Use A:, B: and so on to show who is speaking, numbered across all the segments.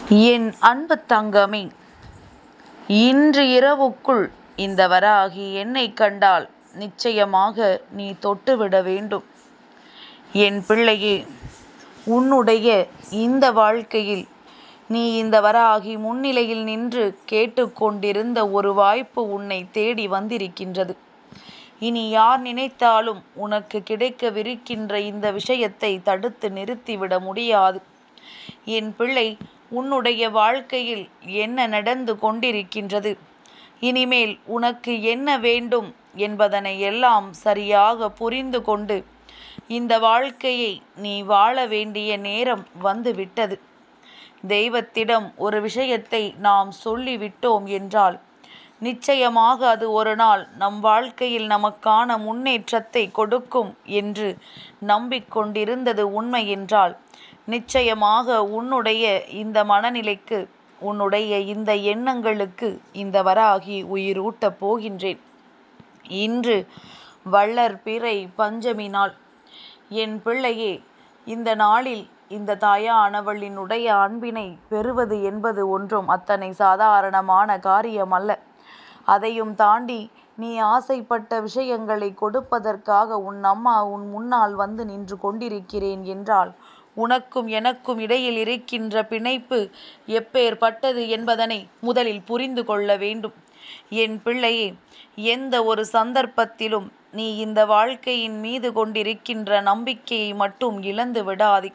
A: என் அன்பு தங்கமே, இன்று இரவுக்குள் இந்த வராகி என்னை கண்டால் நிச்சயமாக நீ தொட்டுவிட வேண்டும். என் பிள்ளையே, உன்னுடைய இந்த வாழ்க்கையில் நீ இந்த வராகி முன்னிலையில் நின்று கேட்டுக்கொண்டிருந்த ஒரு வாய்ப்பு உன்னை தேடி வந்திருக்கின்றது. இனி யார் நினைத்தாலும் உனக்கு கிடைக்கவிருக்கின்ற இந்த விஷயத்தை தடுத்து நிறுத்திவிட முடியாது. என் பிள்ளை, உன்னுடைய வாழ்க்கையில் என்ன நடந்து கொண்டிருக்கின்றது, இனிமேல் உனக்கு என்ன வேண்டும் என்பதனை எல்லாம் சரியாக புரிந்து கொண்டு இந்த வாழ்க்கையை நீ வாழ வேண்டிய நேரம் வந்துவிட்டது. தெய்வத்திடம் ஒரு விஷயத்தை நாம் சொல்லிவிட்டோம் என்றால் நிச்சயமாக அது ஒரு நாள் நம் வாழ்க்கையில் நமக்கான முன்னேற்றத்தை கொடுக்கும் என்று நம்பிக்கொண்டிருந்தது உண்மை என்றால் நிச்சயமாக உன்னுடைய இந்த மனநிலைக்கு, உன்னுடைய இந்த எண்ணங்களுக்கு இந்த வராகி உயிரூட்டப் போகின்றேன். இன்று வளர்பிறை பஞ்சமி நாள். என் பிள்ளையே, இந்த நாளில் இந்த தாயானவளினுடைய அன்பினை பெறுவது என்பது ஒன்றும் அத்தனை சாதாரணமான காரியம் அல்ல. அதையும் தாண்டி நீ ஆசைப்பட்ட விஷயங்களை கொடுப்பதற்காக உன் அம்மா உன் முன்னால் வந்து நின்று கொண்டிருக்கிறேன் என்றால் உனக்கும் எனக்கும் இடையில் இருக்கின்ற பிணைப்பு எப்பேற்பட்டது என்பதனை முதலில் புரிந்து கொள்ள வேண்டும். என் பிள்ளையே, எந்த ஒரு சந்தர்ப்பத்திலும் நீ இந்த வாழ்க்கையின் மீது கொண்டிருக்கின்ற நம்பிக்கையை மட்டும் இழந்து விடாதே.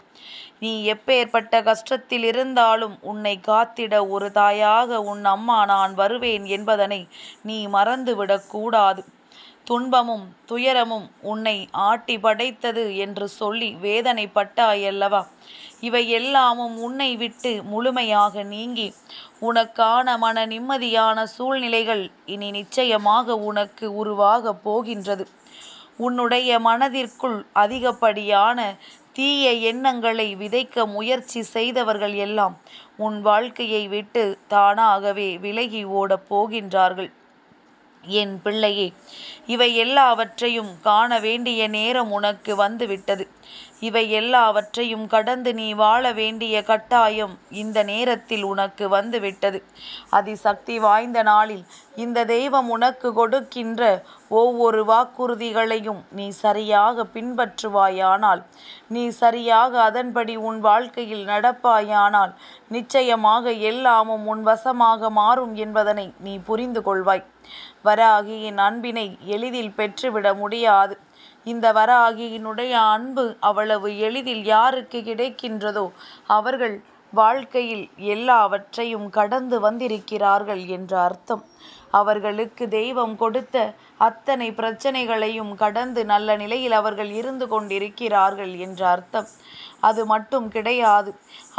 A: நீ எப்பேற்பட்ட கஷ்டத்தில் இருந்தாலும் உன்னை காத்திட ஒரு தாயாக உன் அம்மா நான் வருவேன் என்பதனை நீ மறந்துவிடக்கூடாது. துன்பமும் துயரமும் உன்னை ஆட்டி படைத்தது என்று சொல்லி வேதனைப்பட்டாயல்லவா? இவை எல்லாமும் உன்னை விட்டு முழுமையாக நீங்கி உனக்கான மன நிம்மதியான சூழ்நிலைகள் இனி நிச்சயமாக உனக்கு உருவாக போகின்றது. உன்னுடைய மனதிற்குள் அதிகப்படியான தீய எண்ணங்களை விதைக்க முயற்சி செய்தவர்கள் எல்லாம் உன் வாழ்க்கையை விட்டு தானாகவே விலகி ஓடப் போகின்றார்கள். என் பிள்ளையே, இவை எல்லாவற்றையும் காண வேண்டிய நேரம் உனக்கு வந்துவிட்டது. இவை எல்லாவற்றையும் கடந்து நீ வாழ வேண்டிய கட்டாயம் இந்த நேரத்தில் உனக்கு வந்துவிட்டது. அதிசக்தி வாய்ந்த நாளில் இந்த தெய்வம் உனக்கு கொடுக்கின்ற ஒவ்வொரு வாக்குறுதிகளையும் நீ சரியாக பின்பற்றுவாயானால், நீ சரியாக அதன்படி உன் வாழ்க்கையில் நடப்பாயானால் நிச்சயமாக எல்லாமும் உன் வசமாக மாறும் என்பதனை நீ புரிந்து கொள்வாய். வராகியின் அன்பினை எளிதில் பெற்றுவிட முடியாது. இந்த வராகியினுடைய அன்பு அவ்வளவு எளிதில் யாருக்கு கிடைக்கின்றதோ அவர்கள் வாழ்க்கையில் எல்லாவற்றையும் கடந்து வந்திருக்கிறார்கள் என்ற அர்த்தம். அவர்களுக்கு தெய்வம் கொடுத்த அத்தனை பிரச்சனைகளையும் கடந்து நல்ல நிலையில் அவர்கள் இருந்து கொண்டிருக்கிறார்கள் என்ற அர்த்தம். அது மட்டும் கிடையாது,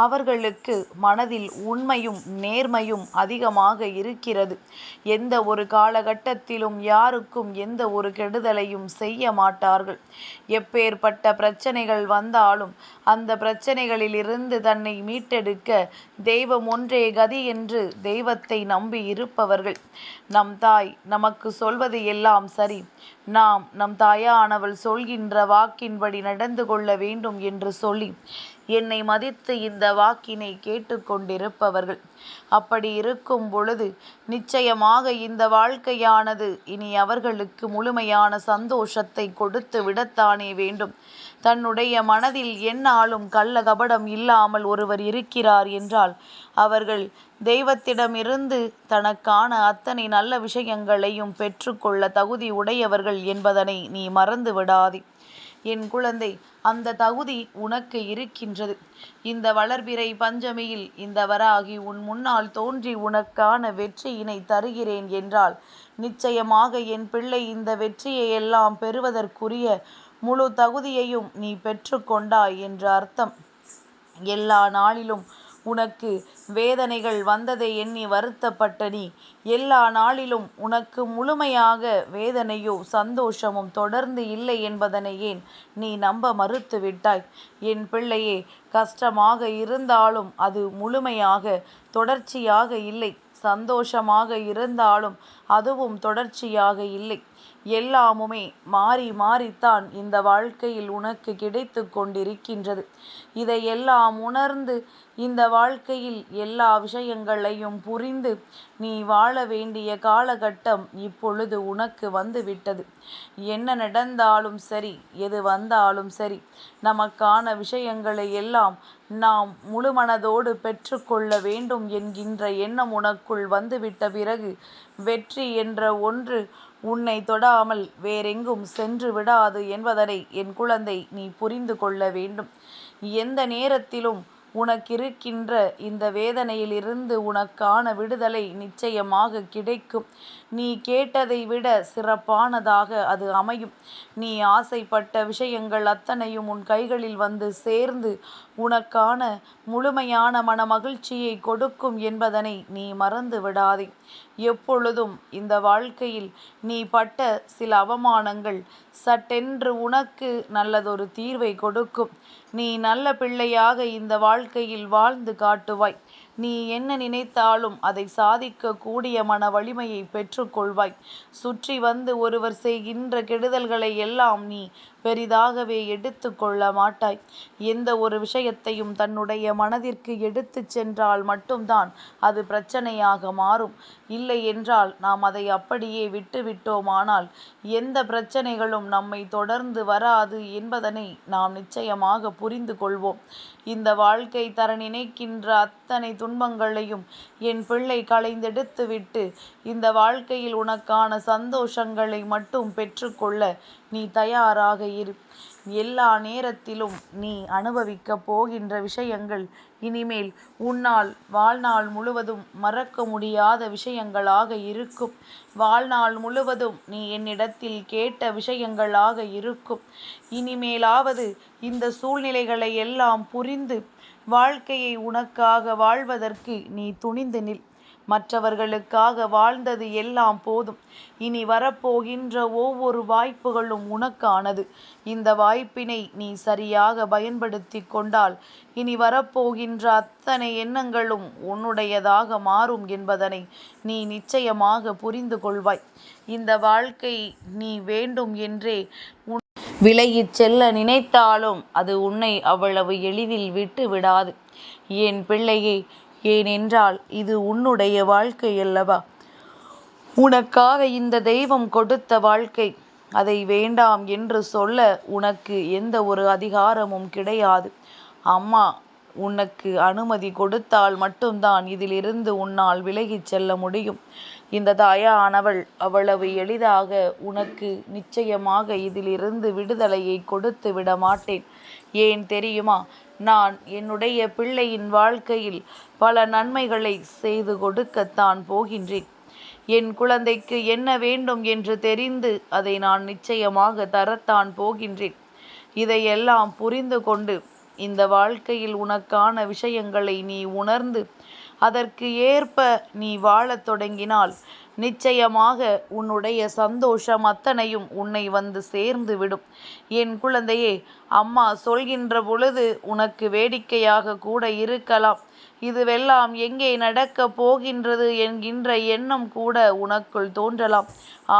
A: அவர்களுக்கு மனதில் உண்மையும் நேர்மையும் அதிகமாக இருக்கிறது. எந்த ஒரு காலகட்டத்திலும் யாருக்கும் எந்த ஒரு கெடுதலையும் செய்ய மாட்டார்கள். எப்பேற்பட்ட பிரச்சனைகள் வந்தாலும் அந்த பிரச்சனைகளிலிருந்து தன்னை மீட்டெடுக்க தெய்வம் ஒன்றே கதி என்று தெய்வத்தை நம்பி இருப்பவர்கள். நம் தாய் நமக்கு சொல்வது எல்லாம் சரி, நாம் நம் தாயானவள் சொல்கின்ற வாக்கின்படி நடந்து கொள்ள வேண்டும் என்று சொல்லி என்னை மதித்து இந்த வாக்கினை கேட்டுக்கொண்டிருப்பவர்கள். அப்படி இருக்கும் பொழுது நிச்சயமாக இந்த வாழ்க்கையானது இனி அவர்களுக்கு முழுமையான சந்தோஷத்தை கொடுத்து விடத்தானே வேண்டும். தன்னுடைய மனதில் எந்நாளும் கள்ள கபடம் இல்லாமல் ஒருவர் இருக்கிறார் என்றால் அவர்கள் தெய்வத்திடமிருந்து தனக்கான அத்தனை நல்ல விஷயங்களையும் பெற்றுக்கொள்ள தகுதி உடையவர்கள் என்பதனை நீ மறந்து விடாதே. என் குழந்தை, அந்த தகுதி உனக்கு இருக்கின்றது. இந்த வளர்பிறை பஞ்சமியில் இந்த வராகி உன் முன்னால் தோன்றி உனக்கான வெற்றியினை தருகிறேன் என்றால் நிச்சயமாக என் பிள்ளை இந்த வெற்றியை எல்லாம் பெறுவதற்குரிய முழு தகுதியையும் நீ பெற்றுக்கொண்டாய் என்று அர்த்தம். எல்லா நாளிலும் உனக்கு வேதனைகள் வந்ததை எண்ணி வருத்தப்பட்ட நீ எல்லா நாளிலும் உனக்கு முழுமையாக வேதனையோ சந்தோஷமும் தொடர்ந்து இல்லை என்பதனை ஏன் நீ நம்ப மறுத்து விட்டாய்? என் பிள்ளையே, கஷ்டமாக இருந்தாலும் அது முழுமையாக தொடர்ச்சியாக இல்லை. சந்தோஷமாக இருந்தாலும் அதுவும் தொடர்ச்சியாக இல்லை. எல்லாமுமே மாறி மாறித்தான் இந்த வாழ்க்கையில் உனக்கு கிடைத்து கொண்டிருக்கின்றது. இதையெல்லாம் உணர்ந்து இந்த வாழ்க்கையில் எல்லா விஷயங்களையும் புரிந்து நீ வாழ வேண்டிய காலகட்டம் இப்பொழுது உனக்கு வந்துவிட்டது. என்ன நடந்தாலும் சரி, எது வந்தாலும் சரி, நமக்கான விஷயங்களை எல்லாம் நாம் முழுமனதோடு பெற்றுக்கொள்ள வேண்டும் என்கின்ற எண்ணம் உனக்குள் வந்துவிட்ட பிறகு வெற்றி என்ற ஒன்று உன்னை தொடாமல் வேறெங்கும் சென்று விடாது என்பதனை என் குழந்தை நீ புரிந்து கொள்ள வேண்டும். எந்த நேரத்திலும் உனக்கிருக்கின்ற இந்த வேதனையிலிருந்து உனக்கான விடுதலை நிச்சயமாக கிடைக்கும். நீ கேட்டதை விட சிறப்பானதாக அது அமையும். நீ ஆசைப்பட்ட விஷயங்கள் அத்தனையும் உன் கைகளில் வந்து சேர்ந்து உனக்கான முழுமையான மனமகிழ்ச்சியை கொடுக்கும் என்பதனை நீ மறந்து விடாதே. எப்பொழுதும் இந்த வாழ்க்கையில் நீ பட்ட சில அவமானங்கள் சட்டென்று உனக்கு நல்லதொரு தீர்வை கொடுக்கும். நீ நல்ல பிள்ளையாக இந்த வாழ்க்கையில் வாழ்ந்து காட்டுவாய். நீ என்ன நினைத்தாலும் அதை சாதிக்கக்கூடிய மன வலிமையை பெற்றுக்கொள்வாய். சுற்றி வந்து ஒருவர் செய்கின்ற கெடுதல்களை எல்லாம் நீ பெரிதாகவே எடுத்து கொள்ள மாட்டாய். எந்த ஒரு விஷயத்தையும் தன்னுடைய மனதிற்கு எடுத்து சென்றால் மட்டும்தான் அது பிரச்சனையாக மாறும். இல்லை என்றால் நாம் அதை அப்படியே விட்டுவிட்டோமானால் எந்த பிரச்சனைகளும் நம்மை தொடர்ந்து வராது என்பதனை நாம் நிச்சயமாக புரிந்து கொள்வோம். இந்த வாழ்க்கை தர நினைக்கின்ற அத்தனை துன்பங்களையும் என் பிள்ளை களைந்தெடுத்துவிட்டு இந்த வாழ்க்கையில் உனக்கான சந்தோஷங்களை மட்டும் பெற்றுக்கொள்ள நீ தயாராக இரு. எல்லா நேரத்திலும் நீ அனுபவிக்கப் போகின்ற விஷயங்கள் இனிமேல் உன்னால் வாழ்நாள் முழுவதும் மறக்க முடியாத விஷயங்களாக இருக்கும். வாழ்நாள் முழுவதும் நீ என்னிடத்தில் கேட்ட விஷயங்களாக இருக்கும். இனிமேலாவது இந்த சூழ்நிலைகளை எல்லாம் புரிந்து வாழ்க்கையை உனக்காக வாழ்வதற்கு நீ துணிந்து நில். மற்றவர்களுக்காக வாழ்ந்தது எல்லாம் போதும். இனி வரப்போகின்ற ஒவ்வொரு வாய்ப்புகளும் உனக்கானது. இந்த வாய்ப்பினை நீ சரியாக பயன்படுத்தி கொண்டால் இனி வரப்போகின்ற அத்தனை எண்ணங்களும் உன்னுடையதாக மாறும் என்பதனை நீ நிச்சயமாக புரிந்து கொள்வாய். இந்த வாழ்க்கை நீ வேண்டும் என்றே விலகிச் செல்ல நினைத்தாலும் அது உன்னை அவ்வளவு எளிதில் விட்டு விடாது என் பிள்ளையே. ஏனென்றால் இது உன்னுடைய வாழ்க்கை அல்லவா? உனக்காக இந்த தெய்வம் கொடுத்த வாழ்க்கை. அதை வேண்டாம் என்று சொல்ல உனக்கு எந்த ஒரு அதிகாரமும் கிடையாது. அம்மா உனக்கு அனுமதி கொடுத்தால் மட்டும்தான் இதிலிருந்து உன்னால் விலகிச் செல்ல முடியும். இந்த தாயானவள் அவ்வளவு எளிதாக உனக்கு நிச்சயமாக இதிலிருந்து விடுதலையை கொடுத்து விட மாட்டேன். ஏன் தெரியுமா? நான் என்னுடைய பிள்ளையின் வாழ்க்கையில் பல நன்மைகளை செய்து கொடுக்கத்தான் போகின்றேன். என் குழந்தைக்கு என்ன வேண்டும் என்று தெரிந்து அதை நான் நிச்சயமாக தரத்தான் போகின்றேன். இதையெல்லாம் புரிந்து கொண்டு இந்த வாழ்க்கையில் உனக்கான விஷயங்களை நீ உணர்ந்து அதற்கு ஏற்ப நீ வாழத் தொடங்கினால் நிச்சயமாக உன்னுடைய சந்தோஷம் அத்தனையும் உன்னை வந்து சேர்ந்து விடும். என் குழந்தையே, அம்மா சொல்கின்ற பொழுது உனக்கு வேடிக்கையாக கூட இருக்கலாம். இதுவெல்லாம் எங்கே நடக்கப் போகின்றது என்கின்ற எண்ணம் கூட உனக்குள் தோன்றலாம்.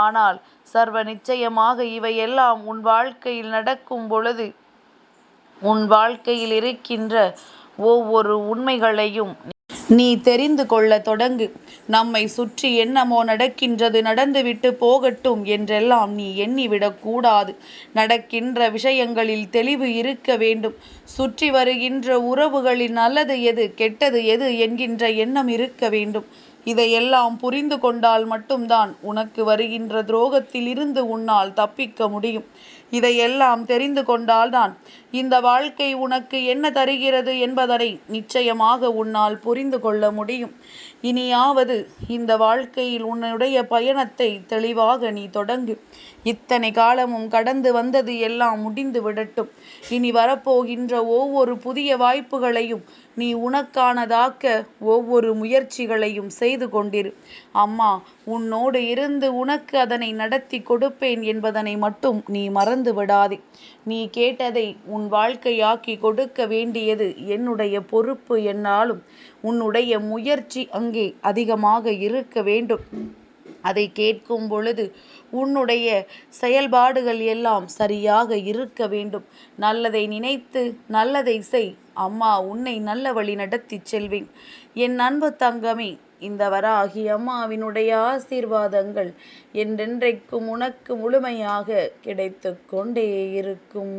A: ஆனால் சர்வ நிச்சயமாக இவையெல்லாம் உன் வாழ்க்கையில் நடக்கும் பொழுது உன் வாழ்க்கையில் இருக்கின்ற ஒவ்வொரு உண்மைகளையும் நீ தெரிந்து கொள்ள தொடங்கு. நம்மை சுற்றி என்னமோ நடக்கின்றது, நடந்துவிட்டு போகட்டும் என்றெல்லாம் நீ எண்ணிவிடக்கூடாது. நடக்கின்ற விஷயங்களில் தெளிவு இருக்க வேண்டும். சுற்றி வருகின்ற உறவுகளில் நல்லது எது, கெட்டது எது என்கின்ற எண்ணம் இருக்க வேண்டும். இதையெல்லாம் புரிந்து கொண்டால் மட்டும்தான் உனக்கு வருகின்ற துரோகத்தில் இருந்து உன்னால் தப்பிக்க முடியும். இதையெல்லாம் தெரிந்து கொண்டால்தான் இந்த வாழ்க்கை உனக்கு என்ன தருகிறது என்பதனை நிச்சயமாக உன்னால் புரிந்து கொள்ள முடியும். இனியாவது இந்த வாழ்க்கையில் உன்னுடைய பயணத்தை தெளிவாக நீ தொடங்கு. இத்தனை காலமும் கடந்து வந்தது எல்லாம் முடிந்து விடட்டும். இனி வரப்போகின்ற ஒவ்வொரு புதிய வாய்ப்புகளையும் நீ உனக்கானதாக்க ஒவ்வொரு முயற்சிகளையும் செய்து கொண்டிரு. அம்மா உன்னோடு இருந்து உனக்கு அதனை நடத்தி கொடுப்பேன் என்பதனை மட்டும் நீ மறந்து விடாதே. நீ கேட்டதை உன் வாழ்க்கையாக்கி கொடுக்க வேண்டியது என்னுடைய பொறுப்பு என்னாலும் உன்னுடைய முயற்சி அங்கே அதிகமாக இருக்க வேண்டும். அதை கேட்கும் பொழுது உன்னுடைய செயல்பாடுகள் எல்லாம் சரியாக இருக்க வேண்டும். நல்லதை நினைத்து நல்லதை செய். அம்மா உன்னை நல்ல வழி நடத்தி செல்வேன். என் அன்பு தங்கமே, இந்த வராகி அம்மாவினுடைய ஆசீர்வாதங்கள் என்றென்றைக்கும் உனக்கு முழுமையாக கிடைத்து கொண்டே இருக்கும்.